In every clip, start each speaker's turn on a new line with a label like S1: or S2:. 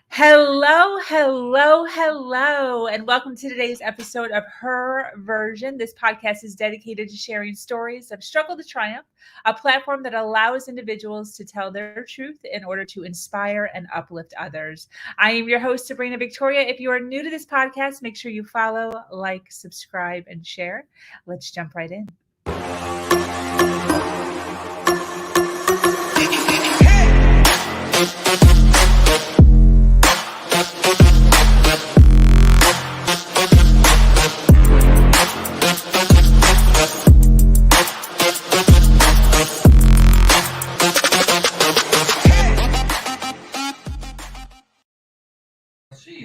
S1: Hello, hello, hello, and welcome to today's episode of Her Version. This podcast is dedicated to sharing stories of struggle to triumph, a platform that allows individuals to tell their truth in order to inspire and uplift others. I am your host, Sabrina Victoria. If you are new to this podcast, make sure you follow, like, subscribe, and share. Let's jump right in.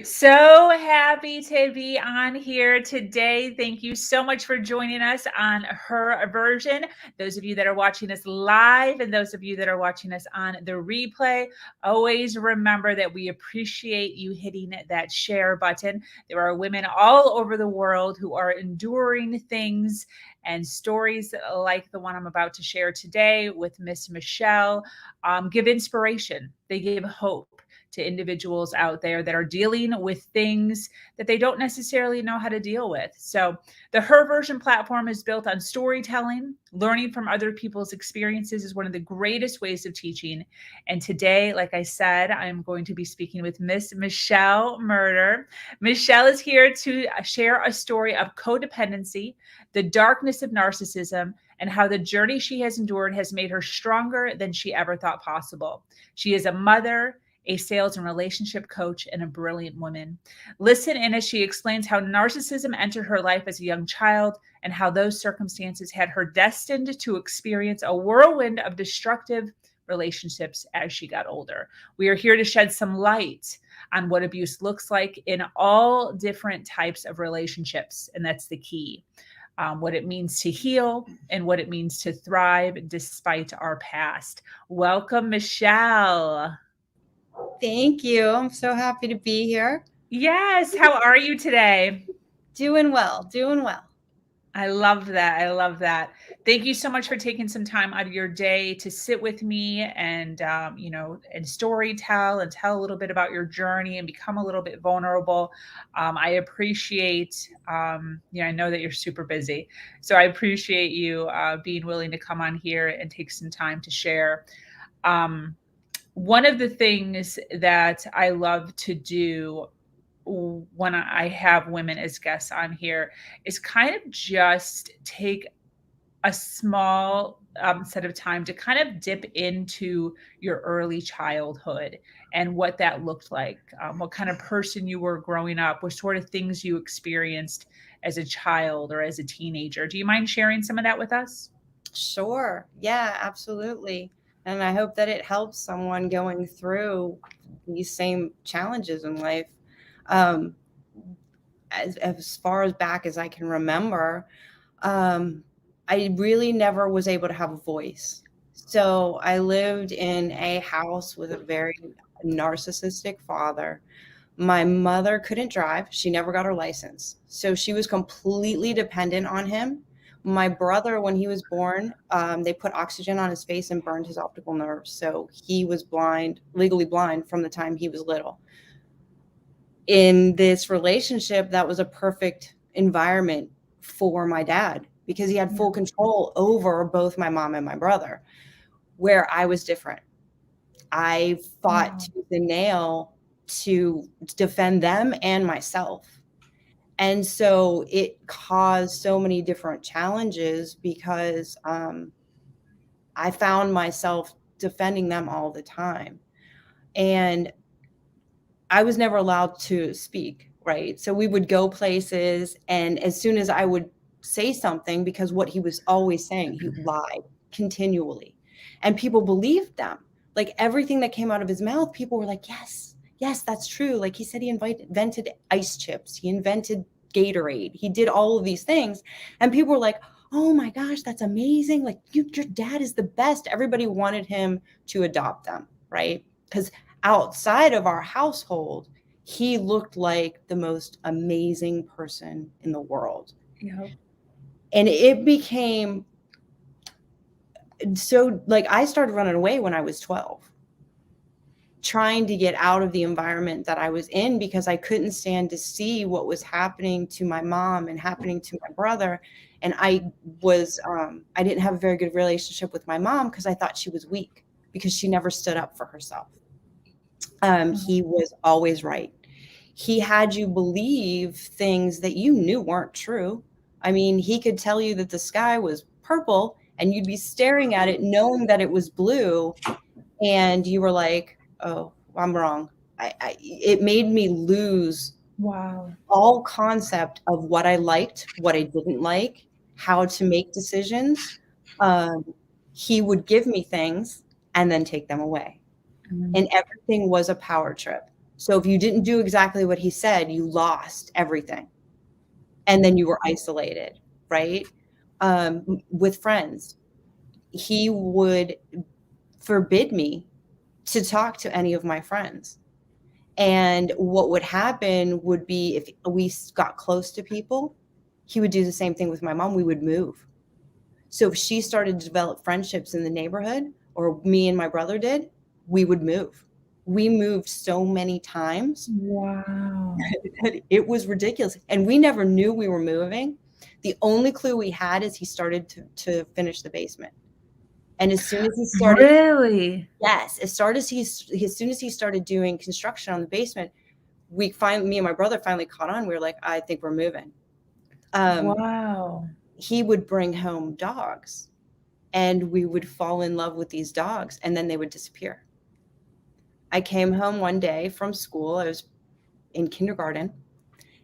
S1: So happy to be on here today. Thank you so much for joining us on Her Version. Those of you that are watching us live and those of you that are watching us on the replay, always remember that we appreciate you hitting that share button. There are women all over the world who are enduring things and stories like the one I'm about to share today with Miss Michelle give inspiration. They give hope to individuals out there that are dealing with things that they don't necessarily know how to deal with. So the Her Version platform is built on storytelling. Learning from other people's experiences is one of the greatest ways of teaching. And today, like I said, I'm going to be speaking with Miss Michelle Myrter. Michelle is here to share a story of codependency, the darkness of narcissism, and how the journey she has endured has made her stronger than she ever thought possible. She is a mother, a sales and relationship coach, and a brilliant woman. Listen in as she explains how narcissism entered her life as a young child and how those circumstances had her destined to experience a whirlwind of destructive relationships as she got older. We are here to shed some light on what abuse looks like in all different types of relationships, and that's the key. What it means to heal and what it means to thrive despite our past. Welcome, Michelle.
S2: Thank you. I'm so happy to be here.
S1: Yes. How are you today?
S2: Doing well, doing well.
S1: I love that. I love that. Thank you so much for taking some time out of your day to sit with me and, and story tell and tell a little bit about your journey and become a little bit vulnerable. I appreciate, I know that you're super busy. So I appreciate you being willing to come on here and take some time to share. One of the things that I love to do when I have women as guests on here is kind of just take a small set of time to kind of dip into your early childhood and what that looked like, what kind of person you were growing up, what sort of things you experienced as a child or as a teenager. Do you mind sharing some of that with us?
S2: Sure. Yeah, absolutely. And I hope that it helps someone going through these same challenges in life. Um, as far as back as I can remember, I really never was able to have a voice. So I lived in a house with a very narcissistic father. My mother couldn't drive. She never got her license. So she was completely dependent on him. My brother, when he was born, they put oxygen on his face and burned his optical nerves. So he was blind, legally blind from the time he was little. In this relationship, that was a perfect environment for my dad because he had full control over both my mom and my brother, where I was different. I fought tooth and nail to defend them and myself. And so it caused so many different challenges because I found myself defending them all the time. And I was never allowed to speak, right? So we would go places, and as soon as I would say something, because what he was always saying, he lied continually. And people believed them. Like everything that came out of his mouth, people were like, yes, that's true. Like he said he invented ice chips. He invented Gatorade. He did all of these things. And people were like, oh my gosh, that's amazing. Like your dad is the best. Everybody wanted him to adopt them, right? Because outside of our household, he looked like the most amazing person in the world.
S1: Yeah.
S2: And it became so like I started running away when I was 12. trying to get out of the environment that I was in because I couldn't stand to see what was happening to my mom and happening to my brother. And I didn't have a very good relationship with my mom because I thought she was weak because she never stood up for herself. He was always right. He had you believe things that you knew weren't true. I mean, he could tell you that the sky was purple and you'd be staring at it knowing that it was blue. And you were like, oh, I'm wrong. It made me lose all concept of what I liked, what I didn't like, how to make decisions. He would give me things and then take them away. And everything was a power trip. So if you didn't do exactly what he said, you lost everything. And then you were isolated, right? With friends, he would forbid me to talk to any of my friends. And what would happen would be if we got close to people, he would do the same thing with my mom. We would move. So if she started to develop friendships in the neighborhood, or me and my brother did, we would move. We moved so many times.
S1: Wow.
S2: It was ridiculous. And we never knew we were moving. The only clue we had is he started to finish the basement. And as soon as he started,
S1: really?
S2: Yes, as soon as he started doing construction on the basement, me and my brother finally caught on. We were like, I think we're moving.
S1: Wow.
S2: He would bring home dogs and we would fall in love with these dogs and then they would disappear. I came home one day from school. I was in kindergarten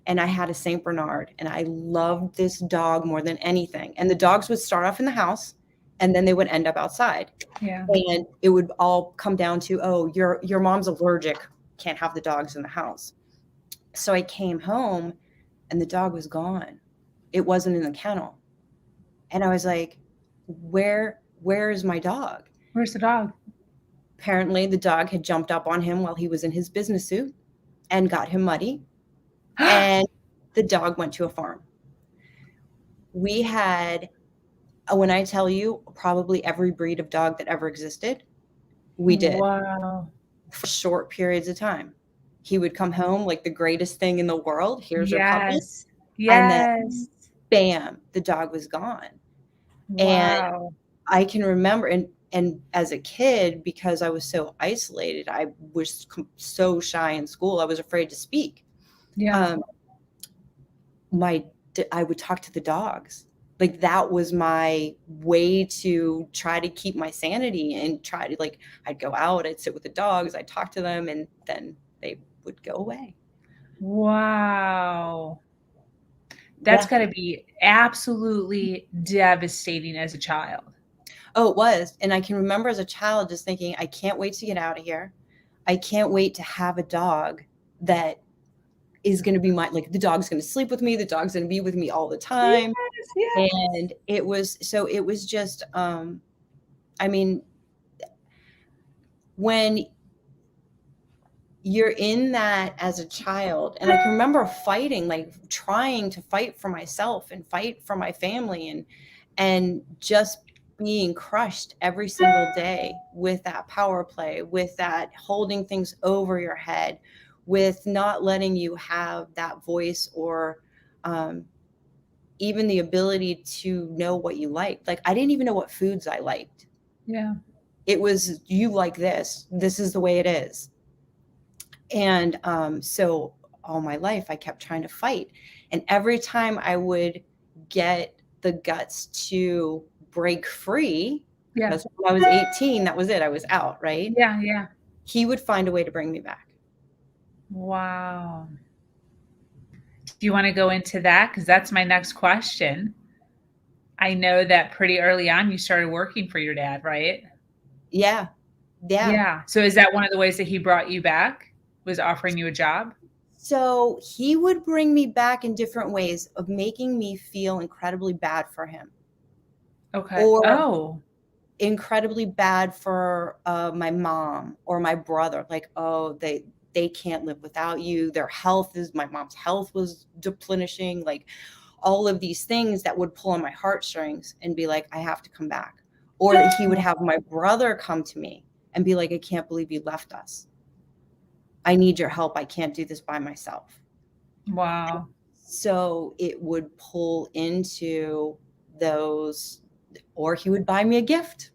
S2: and I had a Saint Bernard and I loved this dog more than anything. And the dogs would start off in the house and then they would end up outside.
S1: Yeah.
S2: And it would all come down to, oh, your mom's allergic, can't have the dogs in the house. So I came home and the dog was gone. It wasn't in the kennel. And I was like, where is my dog?
S1: Where's the dog?
S2: Apparently the dog had jumped up on him while he was in his business suit and got him muddy. And the dog went to a farm. We had, when I tell you, probably every breed of dog that ever existed, we did.
S1: Wow.
S2: For short periods of time. He would come home like the greatest thing in the world. Here's your puppy.
S1: Yes.
S2: And then bam, the dog was gone.
S1: Wow.
S2: And I can remember, and as a kid, because I was so isolated, I was so shy in school. I was afraid to speak.
S1: Yeah.
S2: I would talk to the dogs. Like that was my way to try to keep my sanity and try to, like, I'd go out, I'd sit with the dogs, I'd talk to them, and then they would go away.
S1: Wow. That's got to be absolutely devastating as a child.
S2: Oh, it was. And I can remember as a child just thinking, I can't wait to get out of here. I can't wait to have a dog that is going to be like the dog's going to sleep with me. The dog's going to be with me all the time. Yes. And it was just, I mean, when you're in that as a child, and I can remember fighting, like trying to fight for myself and fight for my family and just being crushed every single day with that power play, with that holding things over your head, with not letting you have that voice or even the ability to know what you liked. Like I didn't even know what foods I liked.
S1: Yeah.
S2: It was, you like this is the way it is. And so all my life I kept trying to fight. And every time I would get the guts to break free, because when I was 18, that was it. I was out, right?
S1: Yeah, yeah.
S2: He would find a way to bring me back.
S1: Wow. Do you want to go into that? Because that's my next question. I know that pretty early on you started working for your dad, right?
S2: Yeah. Yeah.
S1: Yeah. So is that one of the ways that he brought you back, was offering you a job?
S2: So he would bring me back in different ways of making me feel incredibly bad for him.
S1: Okay.
S2: Or incredibly bad for my mom or my brother. Like, oh, they can't live without you. My mom's health was depleting, like all of these things that would pull on my heartstrings and be like, I have to come back. Or that he would have my brother come to me and be like, I can't believe you left us. I need your help. I can't do this by myself.
S1: Wow.
S2: So it would pull into those, or he would buy me a gift.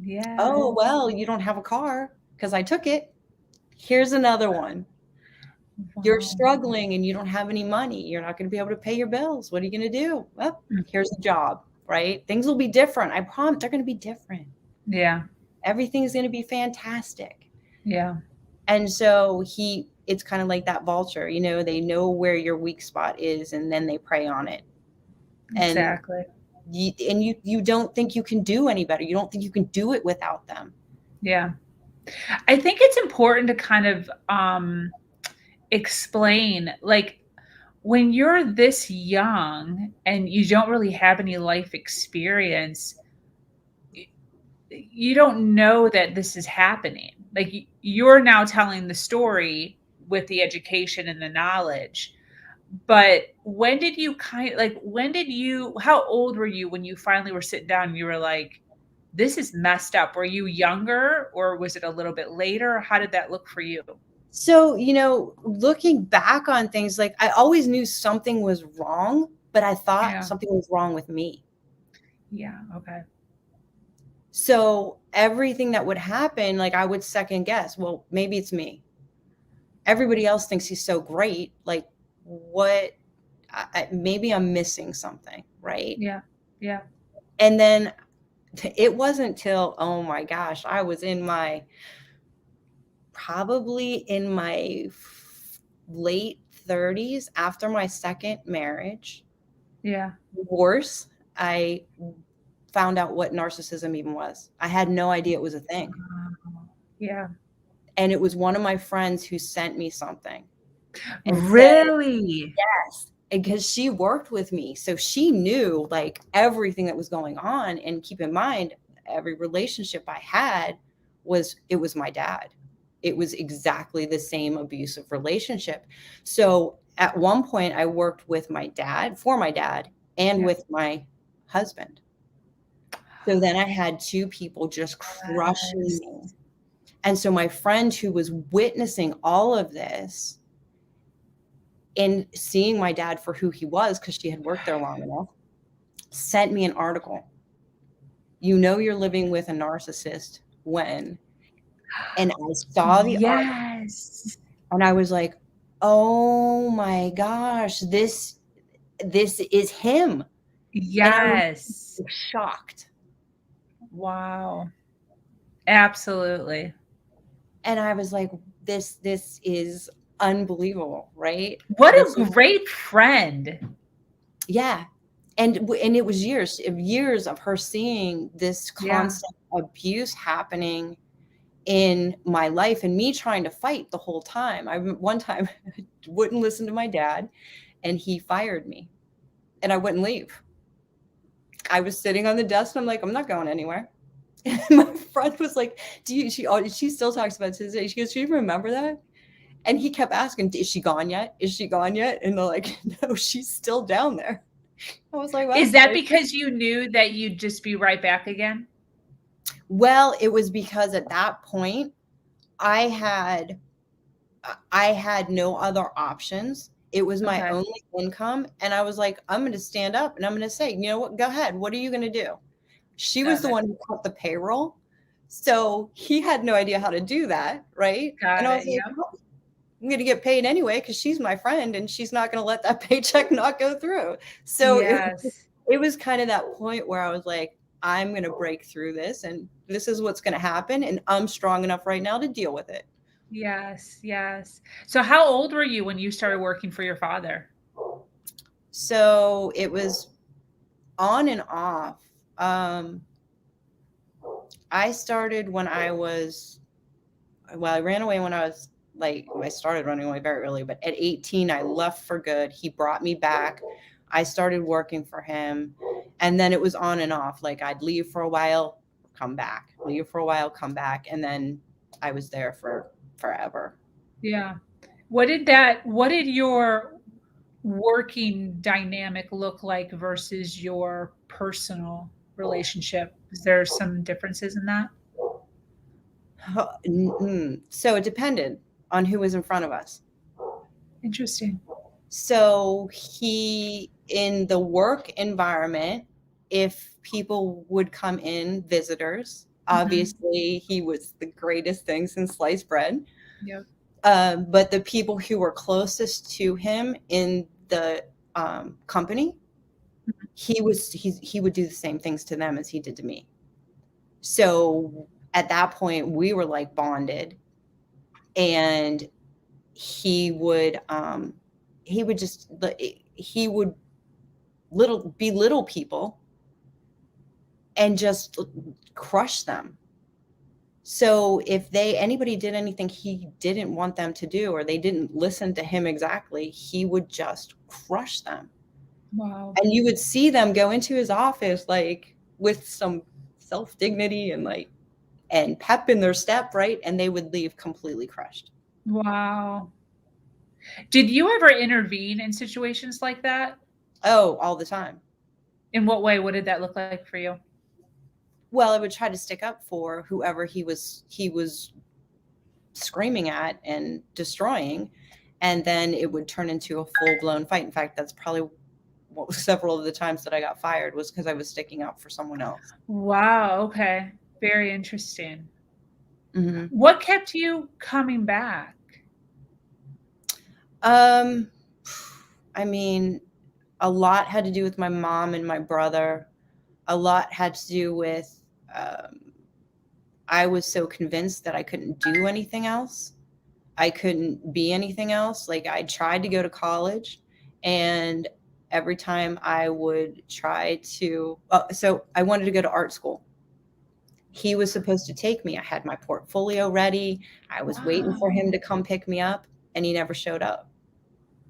S1: Yeah.
S2: Oh, well, you don't have a car because I took it. Here's another one. You're
S1: Wow.
S2: struggling and you don't have any money. You're not going to be able to pay your bills. What are you going to do? Well, here's a job, right? Things will be different. I promise they're going to be different.
S1: Yeah.
S2: Everything's going to be fantastic.
S1: Yeah.
S2: And so it's kind of like that vulture, they know where your weak spot is and then they prey on it.
S1: Exactly.
S2: And you don't think you can do any better. You don't think you can do it without them.
S1: Yeah. I think it's important to kind of explain, like, when you're this young and you don't really have any life experience, you don't know that this is happening. Like, you're now telling the story with the education and the knowledge. But when did you how old were you when you finally were sitting down and you were like, this is messed up? Were you younger or was it a little bit later? How did that look for you?
S2: So, looking back on things, like I always knew something was wrong, but I thought
S1: Yeah.
S2: something was wrong with me.
S1: Yeah. Okay.
S2: So everything that would happen, like I would second guess, well, maybe it's me. Everybody else thinks he's so great. Like what, maybe I'm missing something, right?
S1: Yeah. Yeah.
S2: And then it wasn't till, oh my gosh, I was probably in my late 30s after my second marriage.
S1: Yeah.
S2: Divorce, I found out what narcissism even was. I had no idea it was a thing.
S1: Yeah.
S2: And it was one of my friends who sent me something. And
S1: Really?
S2: yes, because she worked with me. So she knew like everything that was going on. And keep in mind, every relationship I had was my dad. It was exactly the same abusive relationship. So at one point I worked with my dad, and with my husband. So then I had two people just crushing
S1: Yes.
S2: me. And so my friend who was witnessing all of this and seeing my dad for who he was, because she had worked there long enough, sent me an article. You're living with a narcissist when. And I saw the article
S1: Yes.
S2: and I was like, oh my gosh, this is him. And I was
S1: Yes.
S2: shocked.
S1: Wow. Absolutely.
S2: And I was like, this is unbelievable, right?
S1: What a great friend.
S2: Yeah. And it was years of her seeing this constant abuse happening in my life and me trying to fight the whole time. One time wouldn't listen to my dad and he fired me and I wouldn't leave. I was sitting on the desk and I'm like, I'm not going anywhere. And my friend was like, she still talks about it to this day. She goes, do you remember that? And he kept asking, is she gone yet? Is she gone yet? And they're like, no, she's still down there. I was like, well,
S1: is that because you knew that you'd just be right back again?
S2: Well, it was because at that point I had no other options. It was my only income. And I was like, I'm going to stand up and I'm going to say, you know what, go ahead. What are you going to do? She was the one who cut the payroll. So he had no idea how to do that. Right. And I was like, oh, I'm going to get paid anyway, because she's my friend and she's not going to let that paycheck not go through. So it was kind of that point where I was like, I'm going to break through this and this is what's going to happen. And I'm strong enough right now to deal with it.
S1: Yes. Yes. So how old were you when you started working for your father?
S2: So it was on and off. I started when I ran away when I started running away very early, but at 18, I left for good. He brought me back. I started working for him. And then it was on and off. Like I'd leave for a while, come back, leave for a while, come back. And then I was there for forever.
S1: Yeah. What did your working dynamic look like versus your personal relationship? Is there some differences in that?
S2: So it depended. on who was in front of us.
S1: Interesting.
S2: So he, in the work environment, if people would come in, visitors, obviously he was the greatest thing since sliced bread.
S1: Yep.
S2: But the people who were closest to him in the company, he would do the same things to them as he did to me. So at that point, we were like bonded, and he would just he would belittle people and just crush them. So if anybody did anything he didn't want them to do, or they didn't listen to him exactly, he would just crush them.
S1: Wow.
S2: And you would see them go into his office like with some self-dignity and pep in their step, right? And they would leave completely crushed.
S1: Wow. Did you ever intervene in situations like that?
S2: Oh, all the time.
S1: In what way? What did that look like for you?
S2: Well, I would try to stick up for whoever he was screaming at and destroying, and then it would turn into a full-blown fight. In fact, that's probably what several of the times that I got fired was because I was sticking up for someone else.
S1: Wow. Okay. Very interesting.
S2: Mm-hmm.
S1: What kept you coming back?
S2: I mean, a lot had to do with my mom and my brother. A lot had to do with I was so convinced that I couldn't do anything else. I couldn't be anything else. Like, I tried to go to college, and every time I would try to, so I wanted to go to art school. He was supposed to take me. I had my portfolio ready. I was waiting for him to come pick me up, and he never showed up.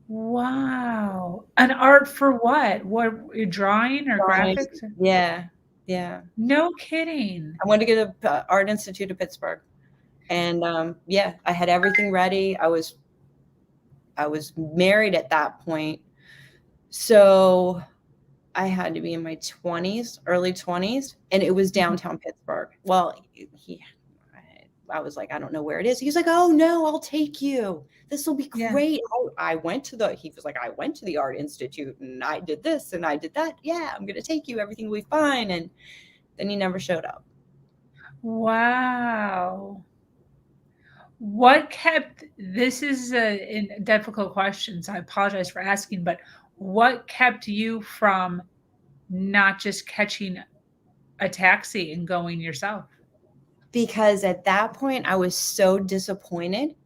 S1: Wow. An art for what? What, drawing or graphics?
S2: Yeah. Yeah.
S1: No kidding.
S2: I wanted to go to Art Institute of Pittsburgh. And yeah, I had everything ready. I was married at that point. So I had to be in my 20s, early 20s, and it was downtown Pittsburgh. Well, I was like, I don't know where it is. He's like, oh no, I'll take you. This will be great. Yeah. He was like, I went to the Art Institute and I did this and I did that. Yeah, I'm going to take you. Everything will be fine. And then he never showed up.
S1: Wow. What kept, this is a difficult question, so I apologize for asking, but what kept you from not just catching a taxi and going yourself?
S2: Because at that point, I was so disappointed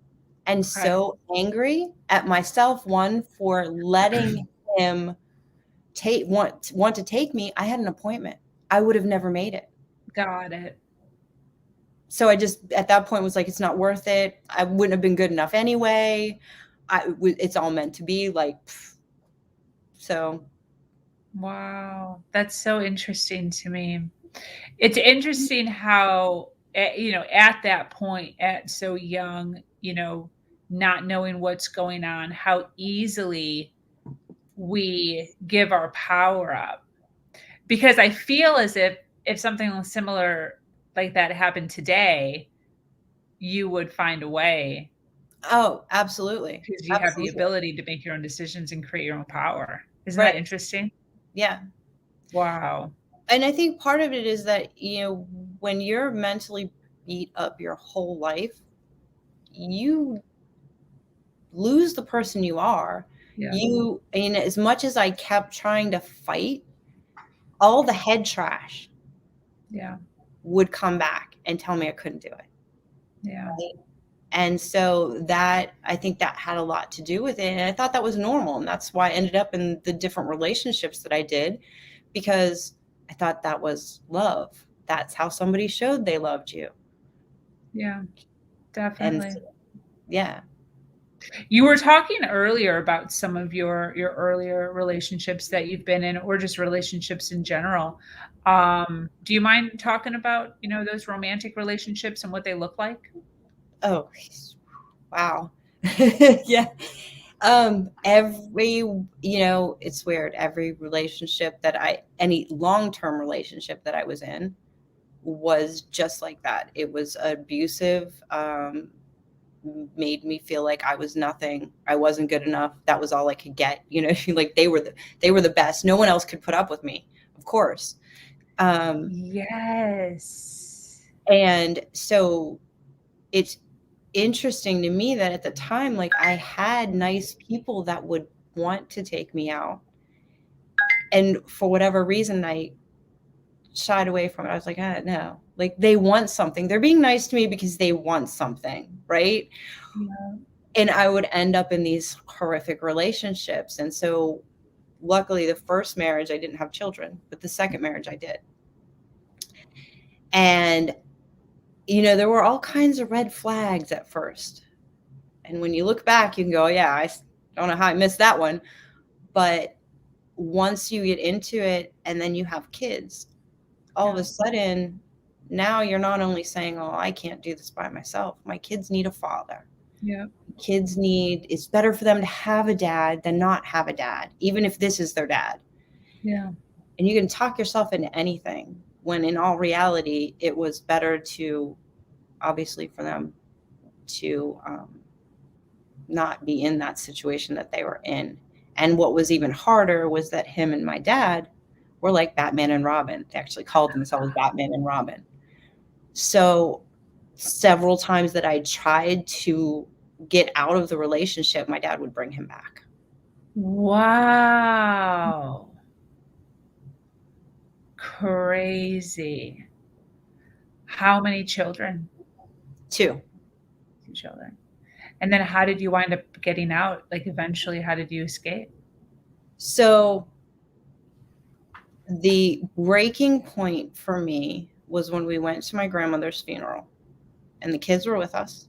S2: and so angry at myself, one, for letting him want to take me. I had an appointment. I would have never made it.
S1: Got it.
S2: So I just, at that point, was like, it's not worth it. I wouldn't have been good enough anyway. It's all meant to be, like, so.
S1: Wow. That's so interesting to me. It's interesting how, at that point, at so young, not knowing what's going on, how easily we give our power up. Because I feel as if something similar like that happened today, you would find a way.
S2: Oh, absolutely.
S1: Because you have the ability to make your own decisions and create your own power. Isn't that interesting?
S2: Yeah.
S1: Wow.
S2: And I think part of it is that, when you're mentally beat up your whole life, you lose the person you are.
S1: Yeah.
S2: As much as I kept trying to fight, all the head trash would come back and tell me I couldn't do it.
S1: Yeah.
S2: Right? And so I think that had a lot to do with it. And I thought that was normal. And that's why I ended up in the different relationships that I did, because I thought that was love. That's how somebody showed they loved you.
S1: Yeah, definitely.
S2: And yeah.
S1: You were talking earlier about some of your earlier relationships that you've been in, or just relationships in general. Do you mind talking about, those romantic relationships and what they look like?
S2: Oh, wow. Yeah. It's weird. Every relationship any long-term relationship that I was in was just like that. It was abusive. made me feel like I was nothing. I wasn't good enough. That was all I could get. You know, like they were the best. No one else could put up with me, of course.
S1: Yes.
S2: And so it's interesting to me that at the time, like I had nice people that would want to take me out. And for whatever reason, I shied away from it. I was like, no, like they want something. They're being nice to me because they want something, right?
S1: Yeah.
S2: And I would end up in these horrific relationships. And so luckily the first marriage, I didn't have children, but the second marriage I did. And, you know, there were all kinds of red flags at first. And when you look back, you can go, yeah, I don't know how I missed that one. But once you get into it and then you have kids, all of a sudden, now you're not only saying, oh, I can't do this by myself. My kids need a father.
S1: Yeah.
S2: It's better for them to have a dad than not have a dad, even if this is their dad.
S1: Yeah.
S2: And you can talk yourself into anything, when in all reality, it was better to, obviously, for them to not be in that situation that they were in. And what was even harder was that him and my dad were like Batman and Robin. They actually called themselves Batman and Robin. So several times that I tried to get out of the relationship, my dad would bring him back.
S1: Wow. Crazy. How many children?
S2: 2.
S1: 2 children. And then how did you wind up getting out? Like eventually, how did you escape?
S2: So the breaking point for me was when we went to my grandmother's funeral and the kids were with us.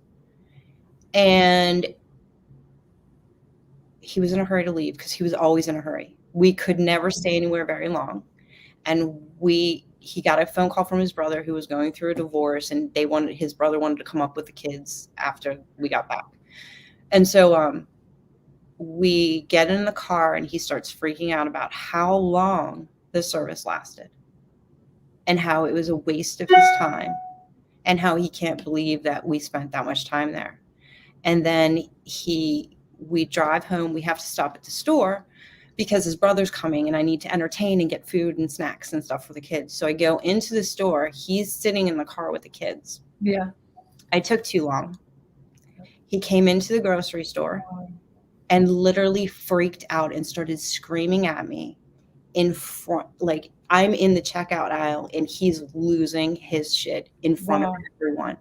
S2: And he was in a hurry to leave because he was always in a hurry. We could never stay anywhere very long. And he got a phone call from his brother who was going through a divorce, and his brother wanted to come up with the kids after we got back. And so we get in the car and he starts freaking out about how long the service lasted and how it was a waste of his time and how he can't believe that we spent that much time there. And then we drive home. We have to stop at the store because his brother's coming and I need to entertain and get food and snacks and stuff for the kids. So I go into the store. He's sitting in the car with the kids.
S1: Yeah.
S2: I took too long. He came into the grocery store and literally freaked out and started screaming at me in front. Like I'm in the checkout aisle and he's losing his shit in front of everyone.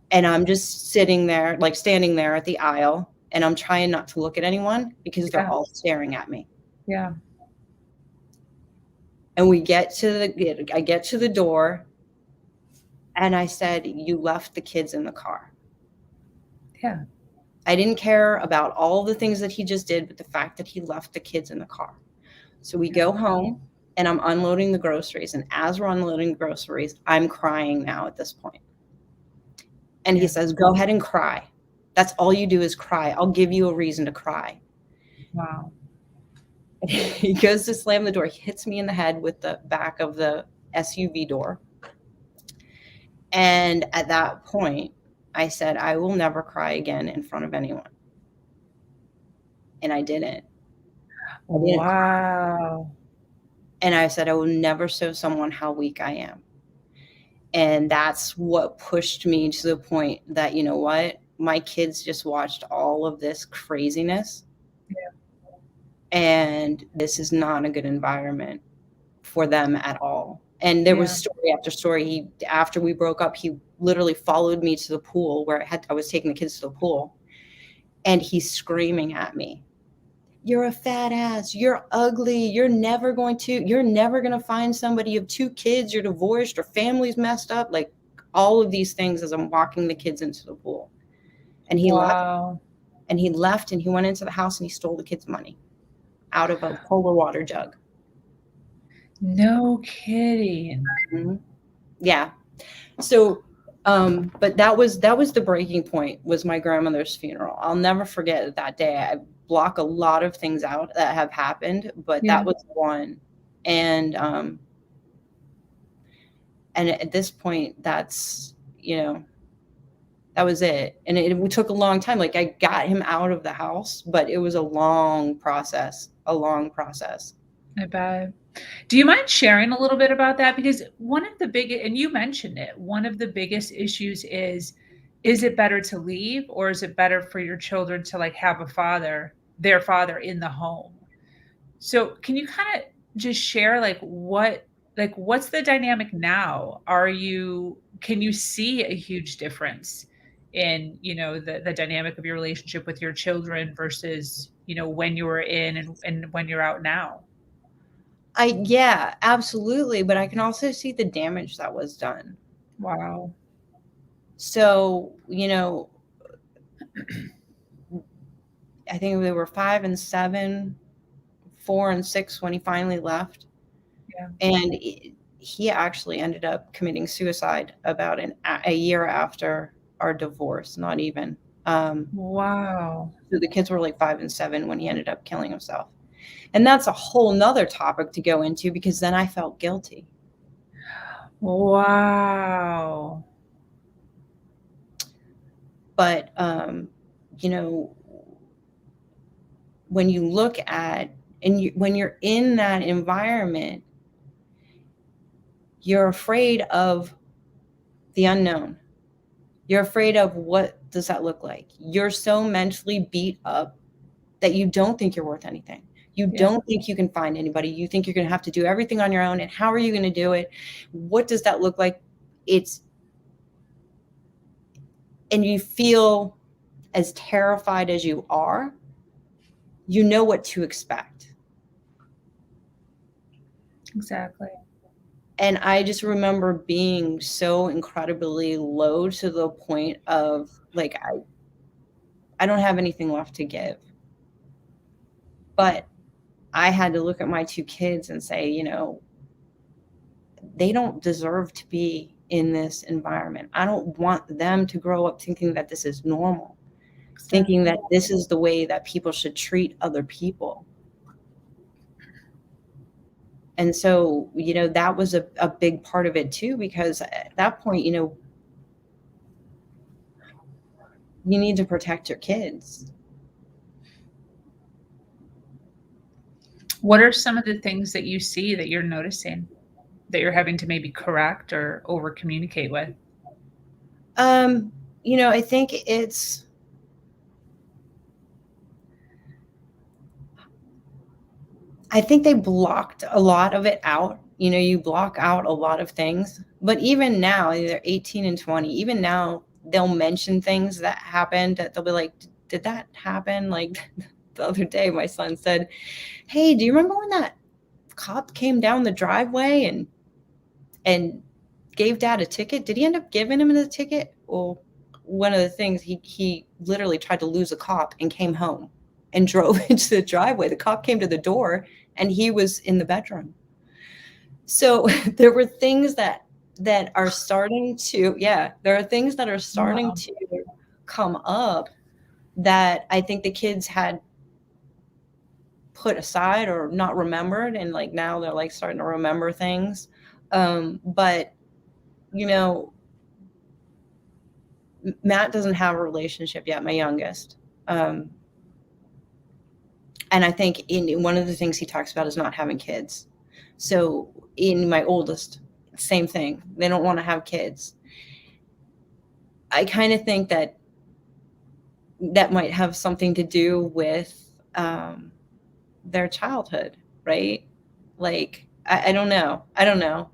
S2: And I'm just sitting there, like standing there at the aisle, and I'm trying not to look at anyone because they're all staring at me.
S1: Yeah.
S2: And I get to the door and I said, you left the kids in the car.
S1: Yeah.
S2: I didn't care about all the things that he just did, but the fact that he left the kids in the car. So we go home and I'm unloading the groceries. And as we're unloading the groceries, I'm crying now at this point. And he says, go ahead and cry. That's all you do is cry. I'll give you a reason to cry.
S1: Wow.
S2: He goes to slam the door. He hits me in the head with the back of the SUV door. And at that point, I said, I will never cry again in front of anyone. And I didn't.
S1: Wow.
S2: And I said, I will never show someone how weak I am. And that's what pushed me to the point that, you know what, my kids just watched all of this craziness. Yeah. And this is not a good environment for them at all. And there was story after story. After we broke up, he literally followed me to the pool where I was taking the kids to the pool. And he's screaming at me, you're a fat ass. You're ugly. You're never going to find somebody. You have 2 kids. You're divorced. Your family's messed up. Like all of these things as I'm walking the kids into the pool. And he left. And he left and he went into the house and he stole the kids' money out of a polar water jug.
S1: No kidding.
S2: Mm-hmm. Yeah. So, but that was the breaking point, was my grandmother's funeral. I'll never forget that day. I block a lot of things out that have happened, but that was one. And at this point, that's That was it. And it took a long time. Like, I got him out of the house, but it was a long process, a long process.
S1: I bet. Do you mind sharing a little bit about that? Because one of the big, and you mentioned it, one of the biggest issues is it better to leave, or is it better for your children to like have a father, their father in the home? So can you kind of just share like what's the dynamic now? Can you see a huge difference in, the dynamic of your relationship with your children versus, when you were in and when you're out now?
S2: Yeah, absolutely. But I can also see the damage that was done.
S1: Wow.
S2: So, I think they were 5 and 7, 4 and 6 when he finally left.
S1: Yeah.
S2: And he actually ended up committing suicide about a year after our divorce, not even.
S1: Wow.
S2: So the kids were like 5 and 7 when he ended up killing himself. And that's a whole nother topic to go into, because then I felt guilty.
S1: Wow.
S2: But, when you look at, when you're in that environment, you're afraid of the unknown. You're afraid of, what does that look like? You're so mentally beat up that you don't think you're worth anything. You
S1: Yeah.
S2: don't think you can find anybody. You think you're going to have to do everything on your own. And how are you going to do it? What does that look like? And you feel as terrified as you are, you know what to expect.
S1: Exactly.
S2: And I just remember being so incredibly low, to the point of like, I don't have anything left to give. But I had to look at my 2 kids and say, they don't deserve to be in this environment. I don't want them to grow up thinking that this is normal, thinking that this is the way that people should treat other people. And so, that was a big part of it too, because at that point, you need to protect your kids.
S1: What are some of the things that you see that you're noticing that you're having to maybe correct or over communicate with?
S2: I think they blocked a lot of it out. You block out a lot of things. But even now, they're 18 and 20. Even now, they'll mention things that happened that they'll be like, did that happen? Like, the other day, my son said, hey, do you remember when that cop came down the driveway and gave Dad a ticket? Did he end up giving him the ticket? Well, one of the things, he literally tried to lose a cop and came home and drove into the driveway. The cop came to the door and he was in the bedroom. So there were things that are starting to, there are things that are starting to come up that I think the kids had put aside or not remembered. And like now they're like starting to remember things. But, Matt doesn't have a relationship yet, my youngest. And I think one of the things he talks about is not having kids. So in my oldest, same thing. They don't want to have kids. I kind of think that might have something to do with their childhood, right? Like, I don't know.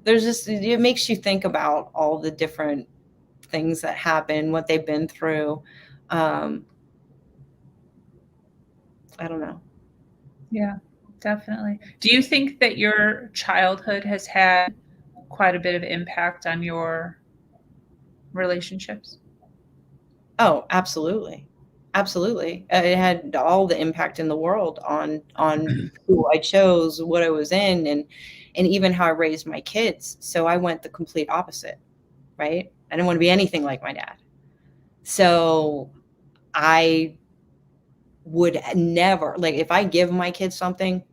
S2: There's just, it makes you think about all the different things that happen, what they've been through. I don't know.
S1: Yeah, definitely. Do you think that your childhood has had quite a bit of impact on your relationships?
S2: Oh, absolutely. Absolutely. It had all the impact in the world on who I chose, what I was in, and even how I raised my kids. So I went the complete opposite, right? I didn't want to be anything like my dad. So I would never, like, if I give my kids something,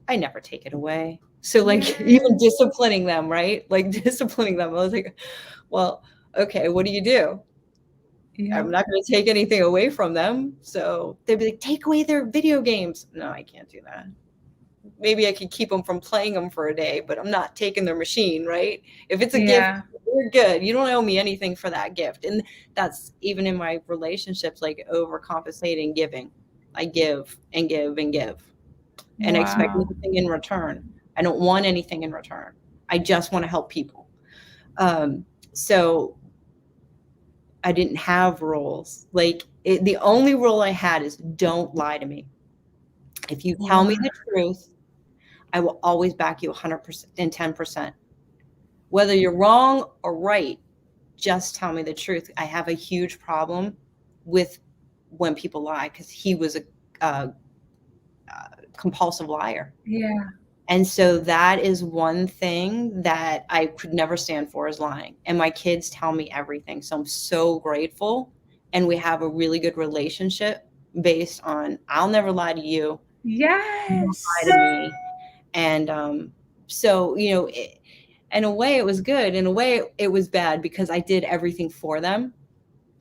S2: I never take it away. So like even disciplining them, right? Like disciplining them, I was like, well, okay, what do you do?
S1: Yeah.
S2: I'm not going to take anything away from them. So they'd be like, take away their video games. No, I can't do that. Maybe I could keep them from playing them for a day, but I'm not taking their machine, right? If it's a gift,
S1: Yeah.
S2: you're good. You don't owe me anything for that gift. And that's even in my relationships, like overcompensating, giving. I give and give and give and expect
S1: Wow.
S2: nothing in return. I don't want anything in return. I just want to help people. So I didn't have rules. Like the only rule I had is don't lie to me. If you tell me the truth, I will always back you 100% and 10%. Whether you're wrong or right, just tell me the truth. I have a huge problem with when people lie because he was a compulsive liar.
S1: Yeah.
S2: And so that is one thing that I could never stand for, is lying. And my kids tell me everything. So I'm so grateful. And we have a really good relationship based on, I'll never lie to you.
S1: Yes.
S2: Lie to me. And so, in a way it was good. In a way it was bad because I did everything for them.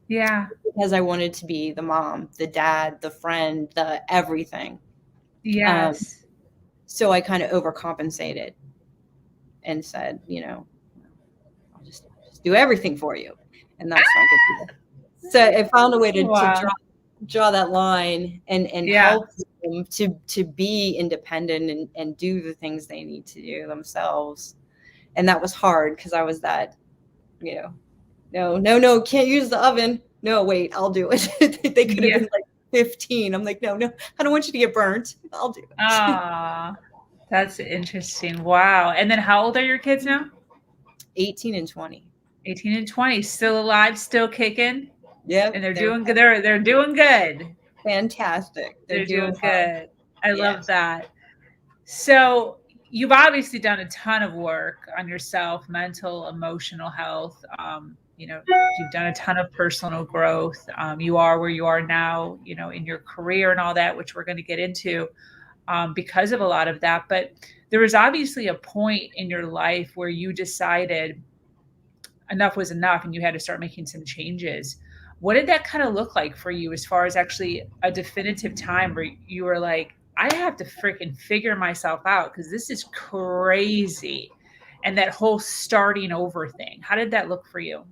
S1: Yeah.
S2: Because I wanted to be the mom, the dad, the friend, the everything.
S1: Yes.
S2: So I kind of overcompensated and said, I'll just do everything for you. And that's not good either. So I found a way to draw that line and help them to be independent and do the things they need to do themselves. And that was hard because I was that, no, can't use the oven. No, wait, I'll do it. They could have been like 15. I'm like, no, I don't want you to get burnt. I'll do it.
S1: Ah, that's interesting. Wow. And then how old are your kids now?
S2: 18 and 20.
S1: 18 and 20. Still alive, still kicking?
S2: Yeah.
S1: And they're doing good. They're doing good.
S2: Fantastic.
S1: They're doing
S2: well.
S1: good. I love that. So you've obviously done a ton of work on yourself, mental, emotional health. You've done a ton of personal growth. You are where you are now, in your career and all that, which we're going to get into because of a lot of that. But there was obviously a point in your life where you decided enough was enough and you had to start making some changes. What did that kind of look like for you as far as actually a definitive time where you were like, I have to freaking figure myself out because this is crazy? And that whole starting over thing, how did that look for you?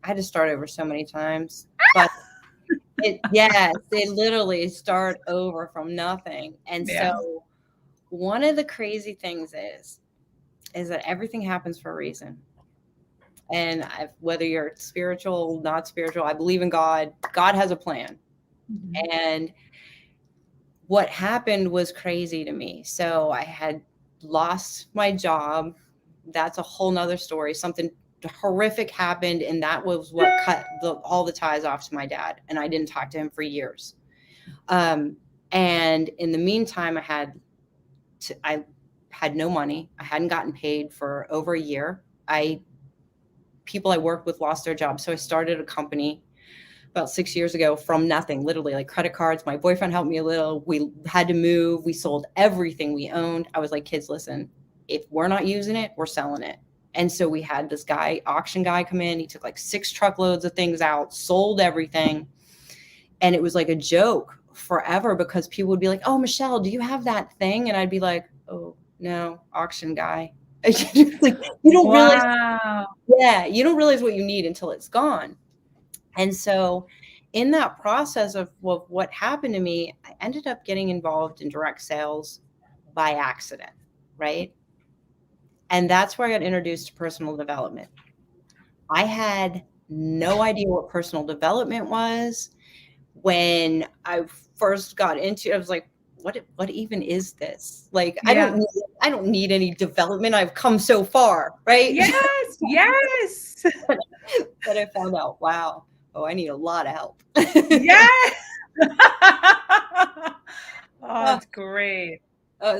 S2: I had to start over so many times, but it literally start over from nothing. And so one of the crazy things is that everything happens for a reason. And whether you're spiritual, not spiritual, I believe in God. God has a plan. Mm-hmm. And what happened was crazy to me. So I had lost my job. That's a whole nother story. Something horrific happened, and that was what cut all the ties off to my dad. And I didn't talk to him for years. And in the meantime, I had no money. I hadn't gotten paid for over a year. People I worked with lost their jobs. So I started a company about 6 years ago from nothing, literally, like credit cards. My boyfriend helped me a little. We had to move. We sold everything we owned. I was like, kids, listen, if we're not using it, we're selling it. And so we had this auction guy come in. He took like 6 truckloads of things out, sold everything. And it was like a joke forever because people would be like, oh, Michelle, do you have that thing? And I'd be like, oh, no, auction guy. Like, you don't realize. Yeah, you don't realize what you need until it's gone. And so in that process of what happened to me, I ended up getting involved in direct sales by accident, right? And that's where I got introduced to personal development. I had no idea what personal development was. When I first got into it, I was like, what even is this? Like, I don't need any development. I've come so far, right?
S1: Yes.
S2: But I found out, wow, I need a lot of help.
S1: Yes. Oh, that's great.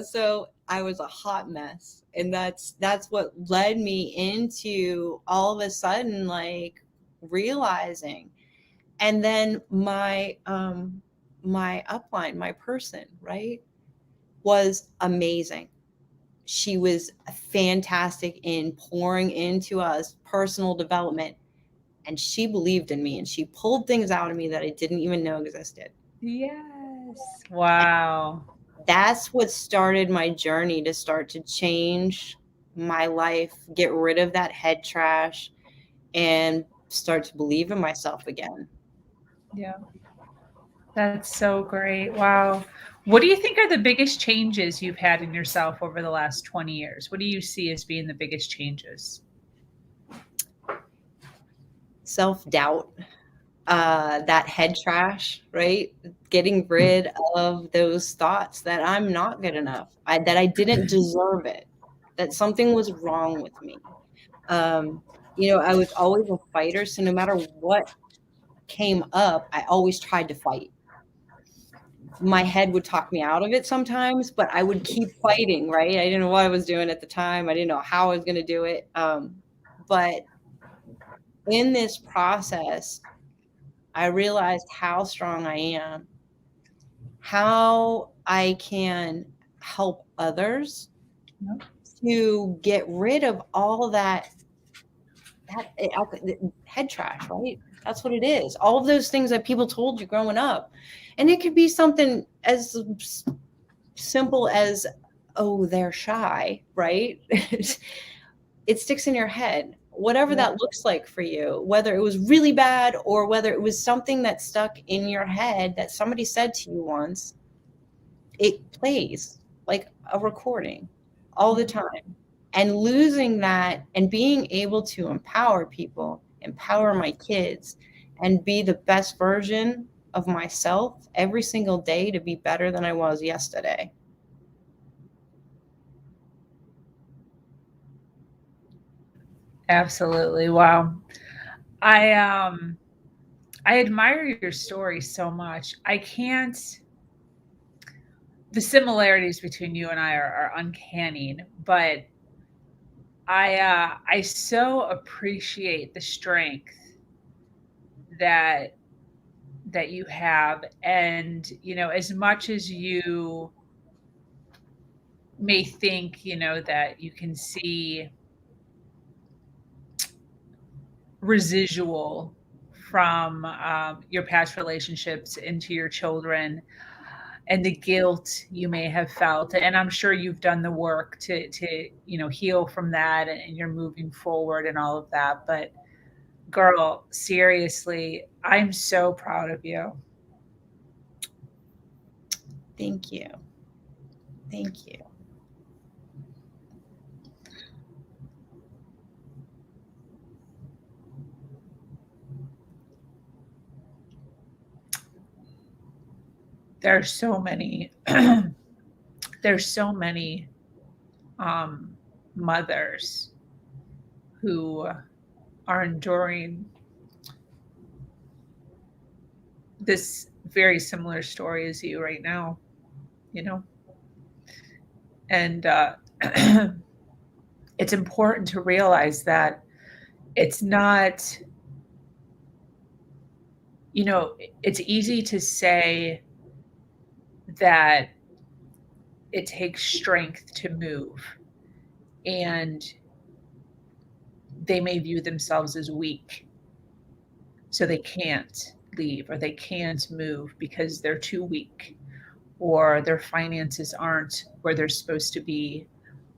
S2: So I was a hot mess. And that's what led me into all of a sudden, like, realizing. And then my upline, my person, right, was amazing. She was fantastic in pouring into us personal development. And she believed in me and she pulled things out of me that I didn't even know existed.
S1: Yes. Wow.
S2: That's what started my journey to start to change my life, get rid of that head trash, and start to believe in myself again.
S1: Yeah. That's so great. Wow. What do you think are the biggest changes you've had in yourself over the last 20 years? What do you see as being the biggest changes?
S2: Self-doubt, that head trash, right? Getting rid of those thoughts that I'm not good enough, that I didn't deserve it, that something was wrong with me. Um, I was always a fighter, so no matter what came up, I always tried to fight. My head would talk me out of it sometimes, but I would keep fighting, right? I didn't know what I was doing at the time. I didn't know how I was going to do it. But in this process, I realized how strong I am, how I can help others
S1: Yep.
S2: to get rid of all that head trash, right? That's what it is. All of those things that people told you growing up. And it could be something as simple as, oh, they're shy, right? It sticks in your head, whatever
S1: Yep.
S2: that looks like for you, whether it was really bad or whether it was something that stuck in your head that somebody said to you once. It plays like a recording all the time. And losing that and being able to empower people, empower my kids, and be the best version of myself every single day to be better than I was yesterday.
S1: Absolutely. Wow. I I admire your story so much. I can't the similarities between you and I are uncanny, but I so appreciate the strength that that you have. And as much as you may think that you can see residual from your past relationships into your children and the guilt you may have felt, and I'm sure you've done the work to heal from that, and you're moving forward and all of that. But girl, seriously, I'm so proud of you.
S2: Thank you. Thank you.
S1: There's so many there's so many um, mothers who are enduring this very similar story as you right now, you know? And it's important to realize that it's not, it's easy to say that it takes strength to move, and they may view themselves as weak, so they can't leave or they can't move because they're too weak, or their finances aren't where they're supposed to be,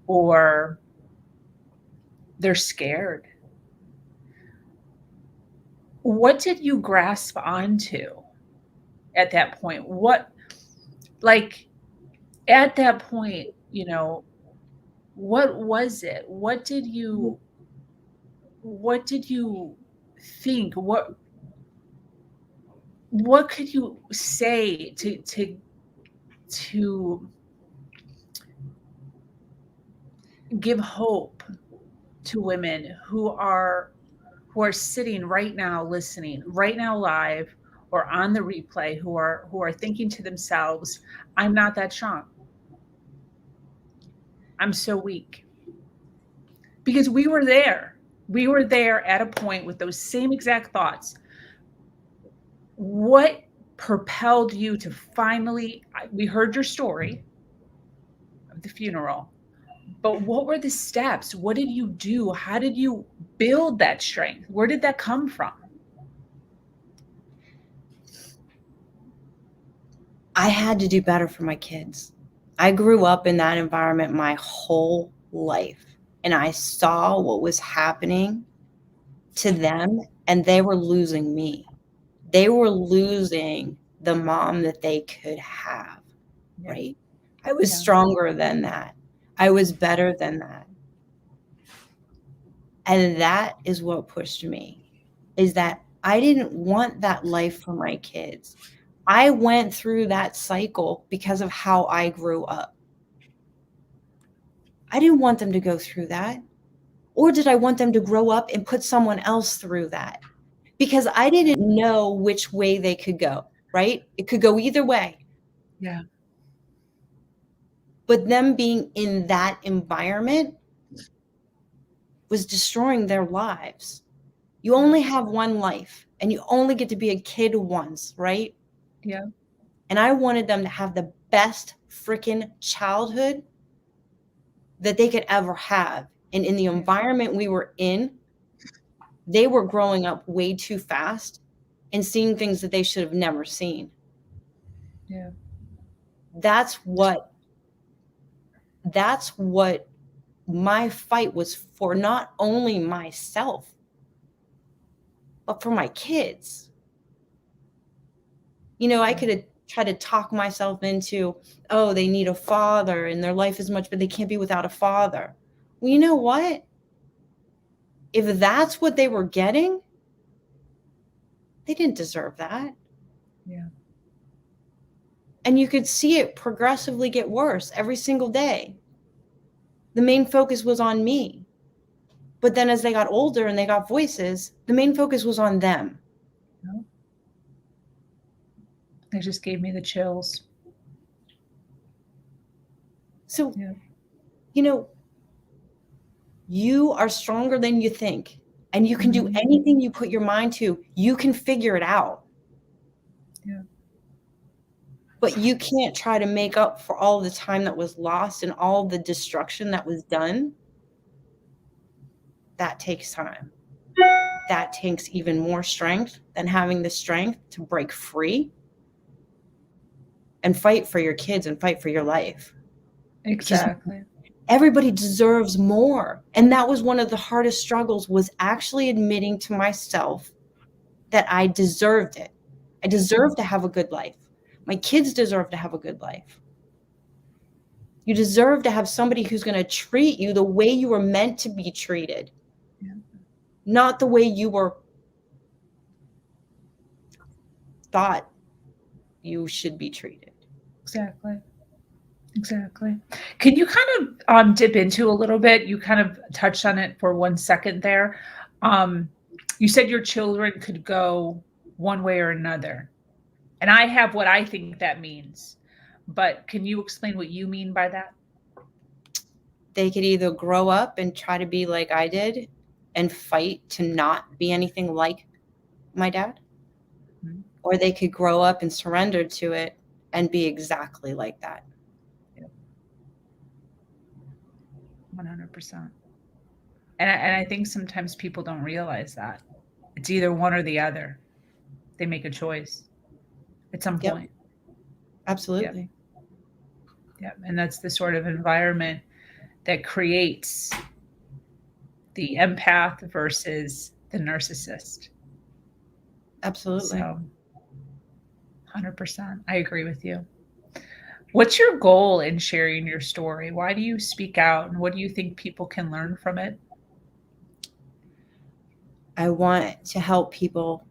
S1: or they're scared. What did you grasp onto at that point? Like, at that point, what was it? What did you think? What could you say to give hope to women who are sitting right now, listening right now live, or on the replay, who are thinking to themselves, I'm not that strong, I'm so weak? Because we were there at a point with those same exact thoughts. What propelled you to finally, we heard your story of the funeral, But what were the steps? What did you do? How did you build that strength? Where did that come from?
S2: I had to do better for my kids. I grew up in that environment my whole life, and I saw what was happening to them, and they were losing me. They were losing the mom that they could have,
S1: Yeah.
S2: right? I was
S1: Yeah.
S2: stronger than that. I was better than that. And that is what pushed me, is that I didn't want that life for my kids. I went through that cycle because of how I grew up. I didn't want them to go through that. Or did I want them to grow up and put someone else through that? Because I didn't know which way they could go, right? It could go either way.
S1: Yeah.
S2: But them being in that environment was destroying their lives. You only have one life, and you only get to be a kid once, right?
S1: Yeah.
S2: And I wanted them to have the best freaking childhood that they could ever have. And in the environment we were in, they were growing up way too fast and seeing things that they should have never seen.
S1: Yeah.
S2: That's what my fight was for, not only myself, but for my kids. You know, I could have tried to talk myself into, oh, they need a father and their life is much, but they can't be without a father. Well, you know what? If that's what they were getting, they didn't deserve that.
S1: Yeah.
S2: And you could see it progressively get worse every single day. The main focus was on me. But then as they got older and they got voices, the main focus was on them.
S1: No. It just gave me the chills.
S2: So,
S1: Yeah.
S2: you know, you are stronger than you think, and you can do
S1: Mhm.
S2: anything you put your mind to. You can figure it out.
S1: Yeah.
S2: But you can't try to make up for all the time that was lost and all the destruction that was done. That takes time. That takes even more strength than having the strength to break free and fight for your kids and fight for your life.
S1: Exactly.
S2: Everybody deserves more. And that was one of the hardest struggles, was actually admitting to myself that I deserved it. I deserve to have a good life. My kids deserve to have a good life. You deserve to have somebody who's going to treat you the way you were meant to be treated, not the way you were thought you should be treated.
S1: Exactly. Exactly. Can you kind of dip into a little bit? You kind of touched on it for 1 second there. You said your children could go one way or another. And I have what I think that means. But can you explain what you mean by that?
S2: They could either grow up and try to be like I did and fight to not be anything like my dad,
S1: Mhm.
S2: or they could grow up and surrender to it and be exactly like that.
S1: 100%. And I think sometimes people don't realize that. It's either one or the other. They make a choice at some
S2: Yep.
S1: point.
S2: Absolutely.
S1: Yeah. And that's the sort of environment that creates the empath versus the narcissist.
S2: Absolutely.
S1: So 100%. I agree with you. What's your goal in sharing your story? Why do you speak out, and what do you think people can learn from it?
S2: I want to help people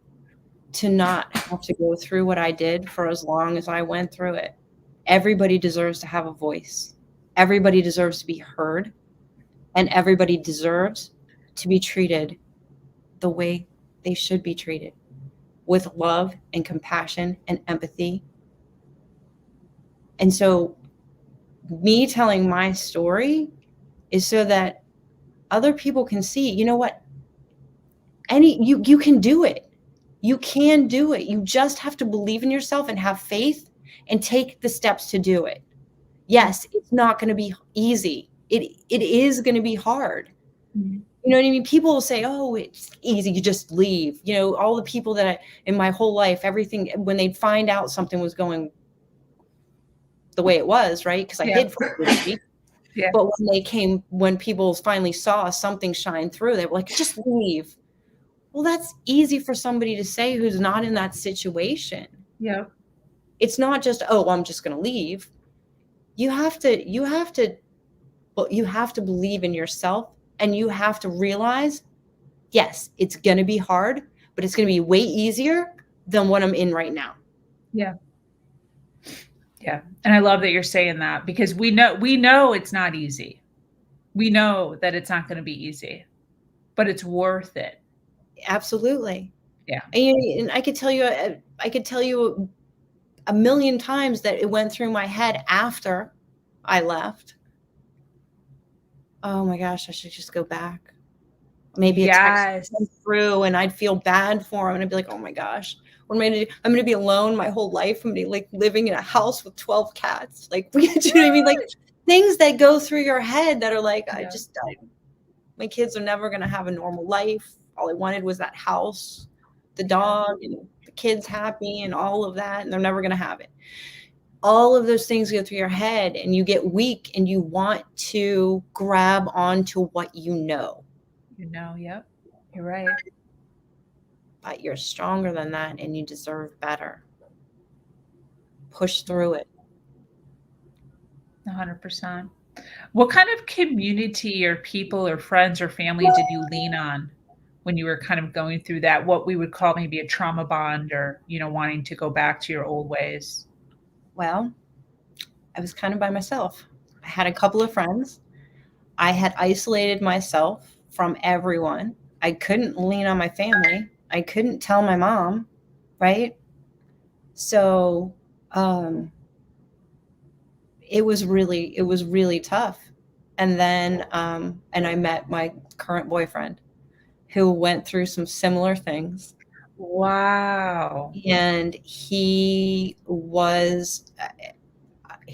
S2: to not have to go through what I did for as long as I went through it. Everybody deserves to have a voice. Everybody deserves to be heard, and everybody deserves to be treated the way they should be treated, with love and compassion and empathy. And so me telling my story is so that other people can see, you know what? You can do it. You can do it. You just have to believe in yourself and have faith and take the steps to do it. Yes, it's not going to be easy. it is going to be hard.
S1: Mhm.
S2: You know what I mean? People will say, oh, it's easy, you just leave. You know, all the people that in my whole life, everything, when they'd find out something was going the way it was, right? Because I
S1: Yeah.
S2: hid from everybody.
S1: Yeah.
S2: But when people finally saw something shine through, they were like, just leave. Well, that's easy for somebody to say who's not in that situation.
S1: Yeah.
S2: It's not just, oh, I'm just going to leave. Well, you have to believe in yourself, and you have to realize, yes, it's going to be hard, but it's going to be way easier than what I'm in right now.
S1: Yeah. Yeah. And I love that you're saying that, because we know it's not easy. We know that it's not going to be easy, but it's worth it.
S2: Absolutely.
S1: Yeah.
S2: And I could tell you a million times that it went through my head after I left. Oh my gosh, I should just go back. Maybe a text
S1: Yes.
S2: would come through and I'd feel bad for him, and I'd be like, oh my gosh, what am I gonna do? I'm gonna be alone my whole life. I'm gonna be like living in a house with 12 cats. Like, do you know what I mean? Like, things that go through your head that are like,
S1: Yeah.
S2: my kids are never gonna have a normal life. All I wanted was that house, the dog, and the kids happy and all of that, and they're never gonna have it. All of those things go through your head, and you get weak and you want to grab onto what you know.
S1: Yep. You're right.
S2: But you're stronger than that, and you deserve better. Push through it.
S1: 100%. What kind of community or people or friends or family did you lean on when you were kind of going through that, what we would call maybe a trauma bond, or, wanting to go back to your old ways?
S2: Well, I was kind of by myself. I had a couple of friends. I had isolated myself from everyone. I couldn't lean on my family. I couldn't tell my mom, right? So it was really tough. And then and I met my current boyfriend, who went through some similar things.
S1: Wow.
S2: And he was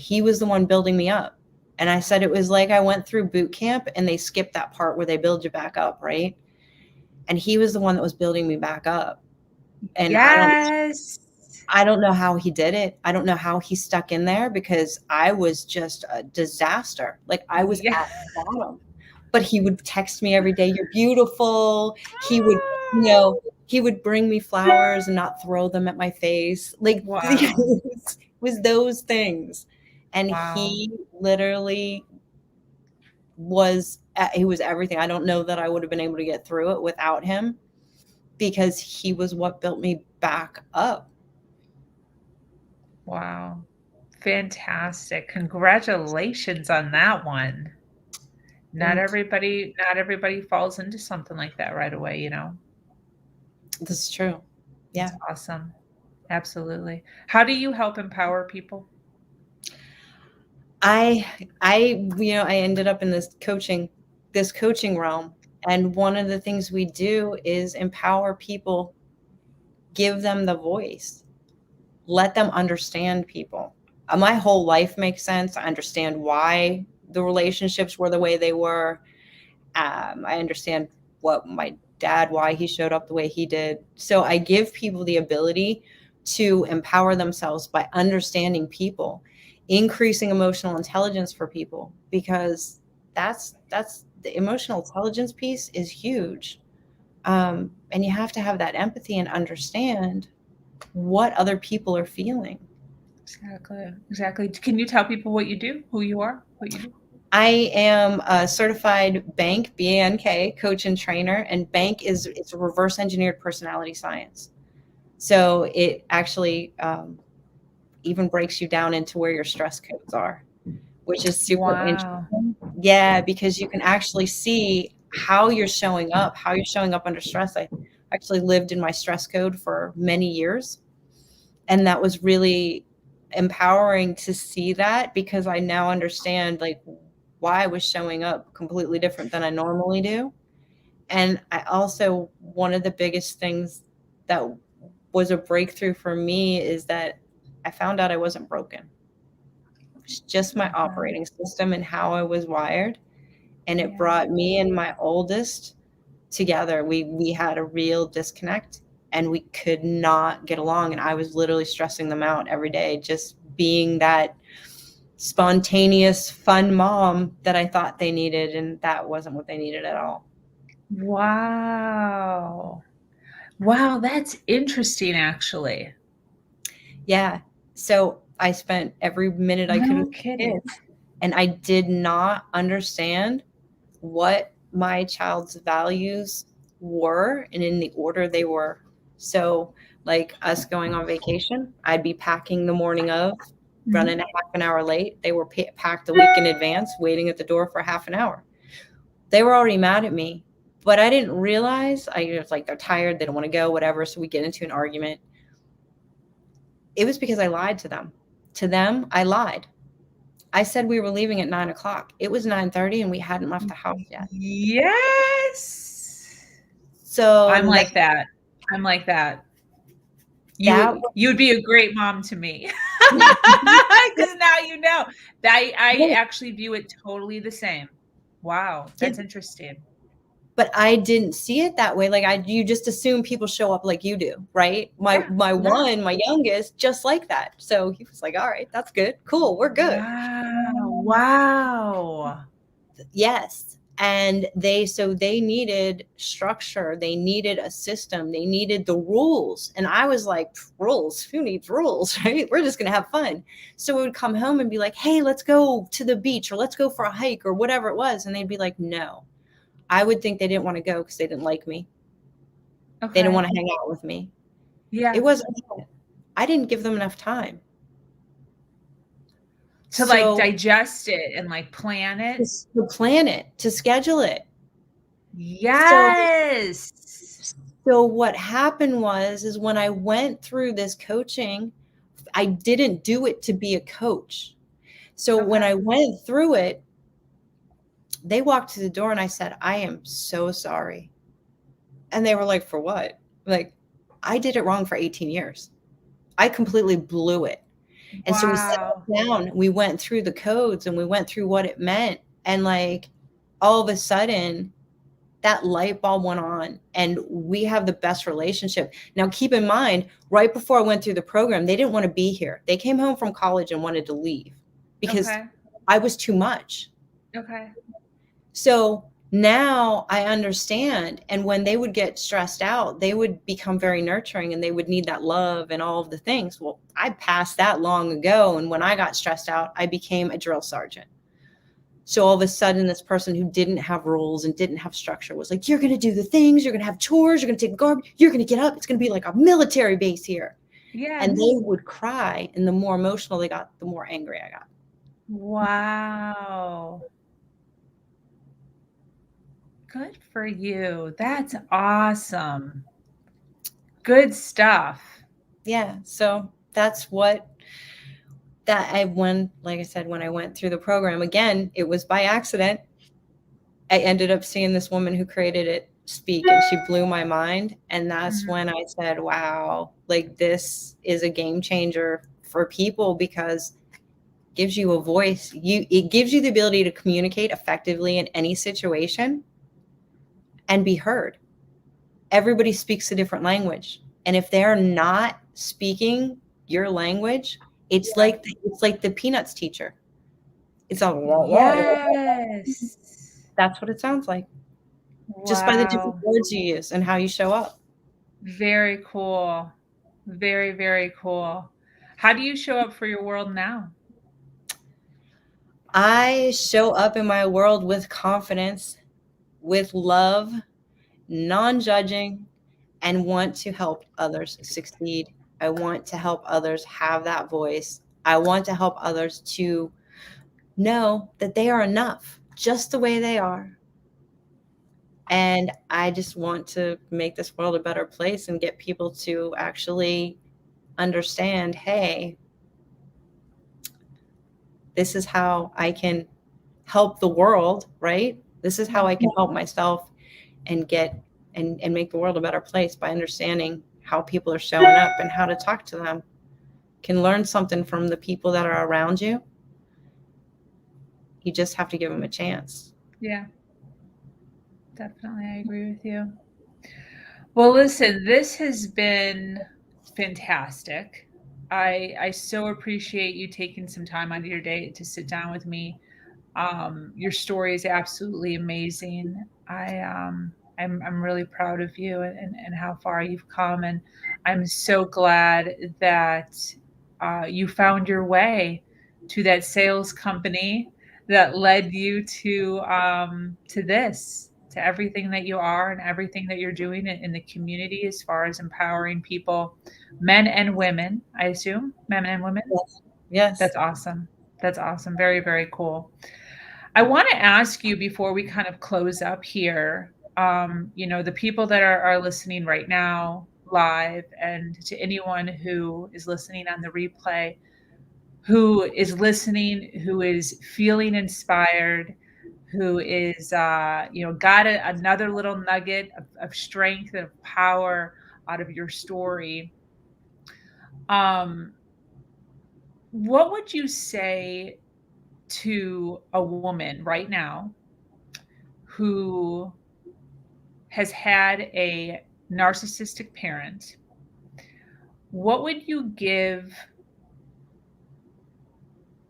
S2: the one building me up. And I said it was like I went through boot camp and they skipped that part where they build you back up, right? And he was the one that was building me back up. And
S1: Yes.
S2: I don't know how he did it. I don't know how he stuck in there, because I was just a disaster. Like, I was
S1: Yeah.
S2: at the bottom. But he would text me every day, "You're beautiful." He would, he would bring me flowers and not throw them at my face. Like,
S1: Wow.
S2: it was those things. And
S1: Wow.
S2: he literally he was everything. I don't know that I would have been able to get through it without him, because he was what built me back up.
S1: Wow. Fantastic. Congratulations on that one. Not
S2: Thanks.
S1: everybody falls into something like that right away.
S2: This is true. Yeah.
S1: It's awesome. Absolutely. How do you help empower people?
S2: I ended up in this coaching realm. And one of the things we do is empower people, give them the voice, let them understand people. My whole life makes sense. I understand why the relationships were the way they were. I understand why he showed up the way he did. So I give people the ability to empower themselves by understanding people, increasing emotional intelligence for people, because that's the emotional intelligence piece is huge. And you have to have that empathy and understand what other people are feeling.
S1: Exactly. Can you tell people what you do, who you are, what you do?
S2: I am a certified BANK, BANK coach and trainer, and BANK it's a reverse engineered personality science. So it actually even breaks you down into where your stress codes are, which is super
S1: Wow.
S2: interesting. Yeah, because you can actually see how you're showing up under stress. I actually lived in my stress code for many years, and that was really empowering to see that, because I now understand like why I was showing up completely different than I normally do. And I also, one of the biggest things that was a breakthrough for me is that I found out I wasn't broken. It's just my operating system and how I was wired. And it
S1: Yeah.
S2: brought me and my oldest together. We had a real disconnect and we could not get along. And I was literally stressing them out every day, just being that spontaneous, fun mom that I thought they needed. And that wasn't what they needed at all.
S1: Wow. Wow, that's interesting, actually.
S2: Yeah. So I spent every minute I could
S1: No
S2: with
S1: kidding.
S2: kids, and I did not understand what my child's values were and in the order they were. So, like us going on vacation, I'd be packing the morning of, running a half an hour late. They were packed a week in advance, waiting at the door for half an hour. They were already mad at me, but I didn't realize. I was like, they're tired, they don't want to go, whatever. So we get into an argument. It was because I lied to them. To them, I lied. I said we were leaving at 9:00. It was 9:30 and we hadn't left the house yet.
S1: Yes.
S2: So
S1: I'm like that. I'm like that. You'd be a great mom to me. Because now you know that I actually view it totally the same. Wow, that's interesting.
S2: But I didn't see it that way. Like you just assume people show up like you do, right? My youngest, just like that. So he was like, all right, that's good. Cool. We're good.
S1: Wow.
S2: Yes. And they needed structure. They needed a system. They needed the rules. And I was like, rules? Who needs rules, right? We're just going to have fun. So we would come home and be like, hey, let's go to the beach or let's go for a hike or whatever it was. And they'd be like, no. I would think they didn't want to go because they didn't like me. Okay. They didn't want to hang out with me.
S1: Yeah.
S2: It wasn't, I didn't give them enough time.
S1: To like digest it and like plan it.
S2: To plan it, to schedule it.
S1: Yes.
S2: So what happened is when I went through this coaching, I didn't do it to be a coach. So when I went through it, they walked to the door and I said, I am so sorry. And they were like, for what? Like, I did it wrong for 18 years. I completely blew it. And so we sat down, we went through the codes and we went through what it meant. And like, all of a sudden, that light bulb went on and we have the best relationship. Now, keep in mind, right before I went through the program, they didn't want to be here. They came home from college and wanted to leave because I was too much.
S1: Okay.
S2: So now I understand. And when they would get stressed out, they would become very nurturing and they would need that love and all of the things. Well, I passed that long ago. And when I got stressed out, I became a drill sergeant. So all of a sudden, this person who didn't have rules and didn't have structure was like, you're going to do the things, you're going to have chores, you're going to take garbage, you're going to get up. It's going to be like a military base here. Yeah. And they would cry. And the more emotional they got, the more angry I got.
S1: Wow. Good for you. That's awesome. Good stuff.
S2: Yeah. So that's what like I said, when I went through the program again, it was by accident. I ended up seeing this woman who created it speak and she blew my mind. And that's when I said, wow, like this is a game changer for people because it gives you a voice. It gives you the ability to communicate effectively in any situation and be heard. Everybody speaks a different language. And if they're not speaking your language, it's like the Peanuts teacher. It's all yes. That's what it sounds like. Wow. Just by the different words you use and how you show up.
S1: Very cool. Very, very cool. How do you show up for your world now?
S2: I show up in my world with confidence, with love, non-judging, and want to help others succeed. I want to help others have that voice. I want to help others to know that they are enough just the way they are. And I just want to make this world a better place and get people to actually understand, hey, this is how I can help the world, right? This is how I can help myself and get and make the world a better place by understanding how people are showing up and how to talk to them. Can learn something from the people that are around you You just have to give them a chance.
S1: Yeah, definitely. I agree with you. Well, listen, this has been fantastic. I so appreciate you taking some time out of your day to sit down with me. Your story is absolutely amazing. I'm really proud of you and how far you've come, and I'm so glad that you found your way to that sales company that led you to this, to everything that you are and everything that you're doing in the community as far as empowering people, men and women. I assume men and women.
S2: Yes. Yes.
S1: That's awesome. That's awesome. Very, very cool. I want to ask you before we kind of close up here, the people that are listening right now live, and to anyone who is listening on the replay, who is listening, who is feeling inspired, who is, got another little nugget of strength and of power out of your story. What would you say to a woman right now who has had a narcissistic parent? What would you give?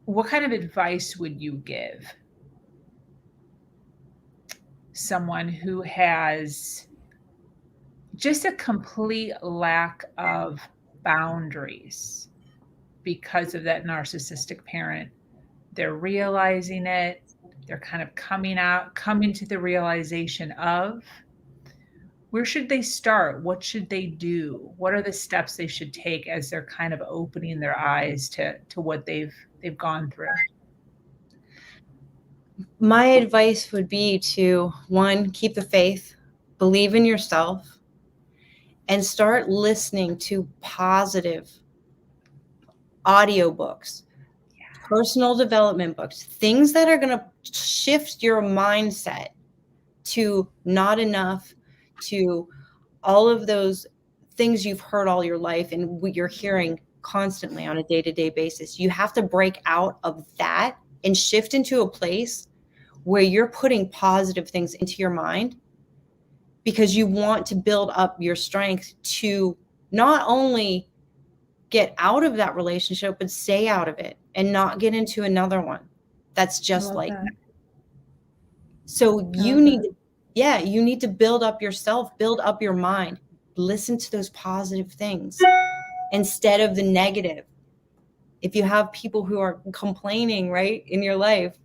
S1: What kind of advice would you give someone who has just a complete lack of boundaries because of that narcissistic parent? They're realizing it. They're kind of coming to the realization of, where should they start? What should they do? What are the steps they should take as they're kind of opening their eyes to what they've gone through?
S2: My advice would be to, one, keep the faith, believe in yourself, and start listening to positive audiobooks, personal development books, things that are going to shift your mindset to not enough, to all of those things you've heard all your life and what you're hearing constantly on a day-to-day basis. You have to break out of that and shift into a place where you're putting positive things into your mind, because you want to build up your strength to not only get out of that relationship, but stay out of it and not get into another one that's just like that. So you need to build up yourself, build up your mind, listen to those positive things instead of the negative. If you have people who are complaining, right, in your life,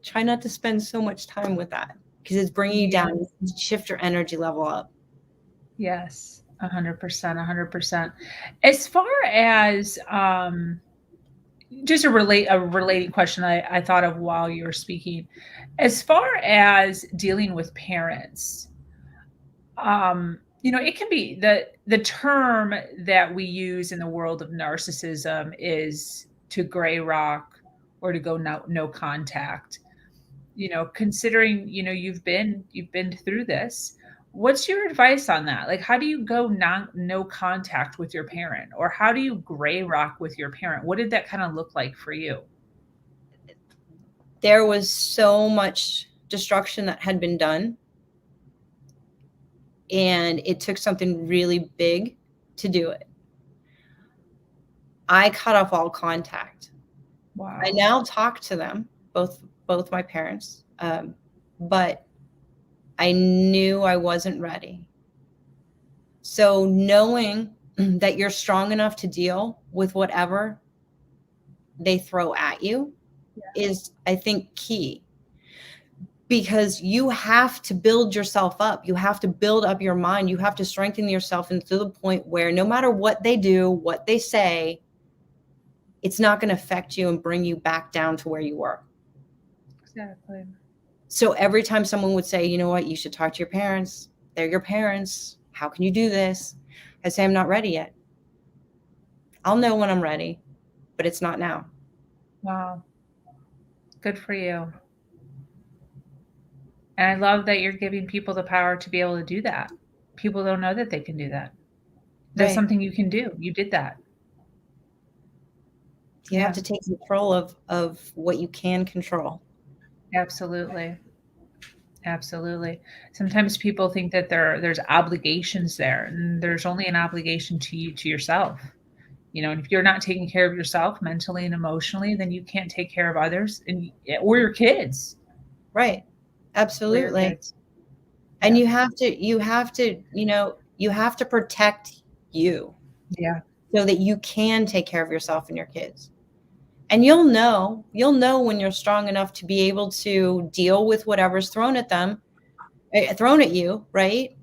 S2: try not to spend so much time with that, because it's bringing you down. Shift your energy level up.
S1: Yes, 100%, 100%. As far as just a relating question I thought of while you were speaking, as far as dealing with parents, it can be the term that we use in the world of narcissism is to gray rock or to go no contact. Considering you've been through this, what's your advice on that? Like, how do you go no contact with your parent, or how do you gray rock with your parent? What did that kind of look like for you?
S2: There was so much destruction that had been done, and it took something really big to do it. I cut off all contact.
S1: Wow.
S2: I now talk to them, both my parents, but I knew I wasn't ready. So knowing that you're strong enough to deal with whatever they throw at you is, I think, key. Because you have to build yourself up. You have to build up your mind. You have to strengthen yourself into the point where no matter what they do, what they say, it's not going to affect you and bring you back down to where you were.
S1: Exactly.
S2: So every time someone would say, you know what, you should talk to your parents. They're your parents. How can you do this? I say, I'm not ready yet. I'll know when I'm ready, but it's not now.
S1: Wow. Good for you. And I love that you're giving people the power to be able to do that. People don't know that they can do that. That's something you can do. You did that.
S2: You have to take control of what you can control.
S1: Absolutely. Absolutely. Sometimes people think that there's obligations there, and there's only an obligation to you, to yourself. And if you're not taking care of yourself mentally and emotionally, then you can't take care of others or your kids.
S2: Right.
S1: Or your
S2: Absolutely.
S1: kids.
S2: And
S1: Yeah.
S2: you have to protect you
S1: Yeah.
S2: so that you can take care of yourself and your kids. And you'll know when you're strong enough to be able to deal with whatever's thrown at you, right?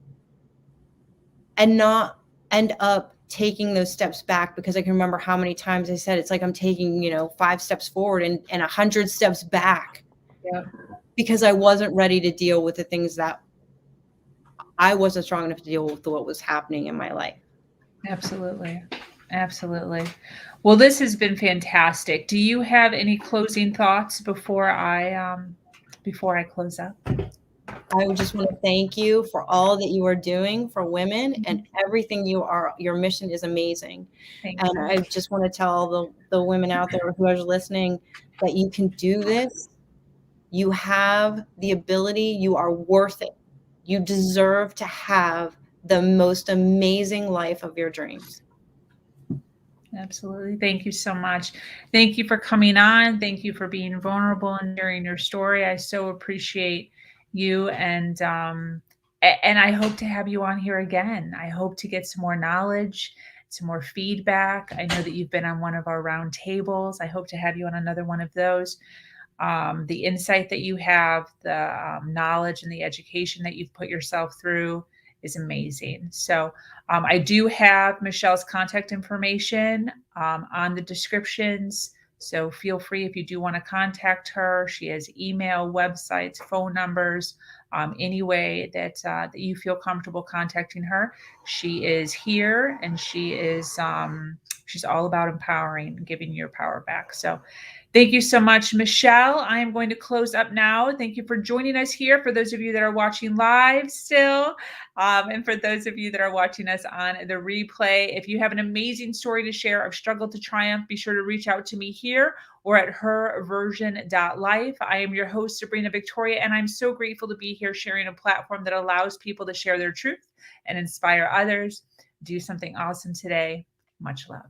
S2: And not end up taking those steps back, because I can remember how many times I said, it's like I'm taking, 5 steps forward and 100 steps back.
S1: Yeah.
S2: Because I wasn't ready to deal with the things that I wasn't strong enough to deal with what was happening in my life.
S1: Absolutely. Absolutely. Well, this has been fantastic. Do you have any closing thoughts before I close up?
S2: I just want to thank you for all that you are doing for women and everything your mission is amazing.
S1: Thank
S2: And
S1: you.
S2: I just want to tell the women out there who are listening that you can do this. You have the ability, you are worth it. You deserve to have the most amazing life of your dreams.
S1: Absolutely. Thank you so much. Thank you for coming on. Thank you for being vulnerable and sharing your story. I so appreciate you, and I hope to have you on here again. I hope to get some more knowledge, some more feedback. I know that you've been on one of our round tables. I hope to have you on another one of those. The insight that you have, the knowledge and the education that you've put yourself through is amazing. So I do have Michelle's contact information on the descriptions. So feel free if you do want to contact her. She has email, websites, phone numbers, any way that you feel comfortable contacting her. She is here, and she's all about empowering and giving your power back. So thank you so much, Michelle. I am going to close up now. Thank you for joining us here. For those of you that are watching live still, and for those of you that are watching us on the replay, if you have an amazing story to share of struggle to triumph, be sure to reach out to me here or at herversion.life. I am your host, Sabrina Victoria, and I'm so grateful to be here sharing a platform that allows people to share their truth and inspire others. Do something awesome today. Much love.